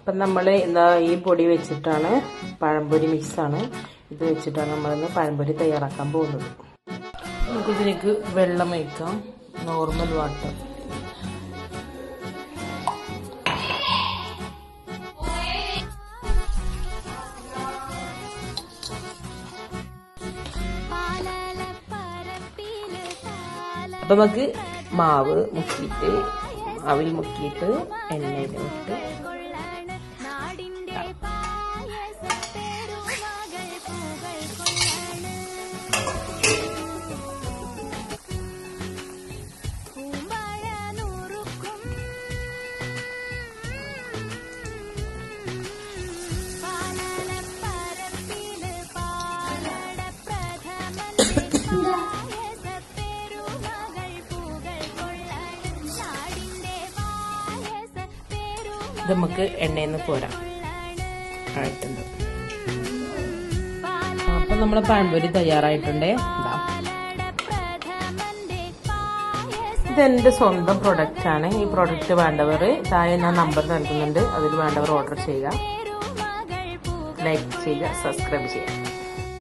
അപ്പം നമ്മൾ എന്താ ഈ പൊടി വെച്ചിട്ടാണ് പഴംപൊരി മിക്സാണ് ഇത് വെച്ചിട്ടാണ് നമ്മളിന്ന് പഴംപൊരി തയ്യാറാക്കാൻ പോകുന്നത്. നമുക്കിതിലേക്ക് വെള്ളം വയ്ക്കാം, നോർമൽ വാട്ടർ. അപ്പം നമുക്ക് മാവ് മുക്കിയിട്ട് അവിൽ മുക്കിയിട്ട് എണ്ണയിൽ ഇട്ട് നമുക്ക് എണ്ണയിൽ നിന്ന് പോരാം ആയിട്ടുണ്ട്. അപ്പം നമ്മുടെ പഴംപൊരി തയ്യാറായിട്ടുണ്ടേ. ഇതെൻ്റെ സ്വന്തം പ്രൊഡക്റ്റാണ്. ഈ പ്രൊഡക്റ്റ് വേണ്ടവർ താഴെ ഞാൻ നമ്പർ നൽകുന്നുണ്ട്, അതിൽ വേണ്ടവർ ഓർഡർ ചെയ്യുക, ലൈക്ക് ചെയ്യുക, സബ്സ്ക്രൈബ് ചെയ്യുക.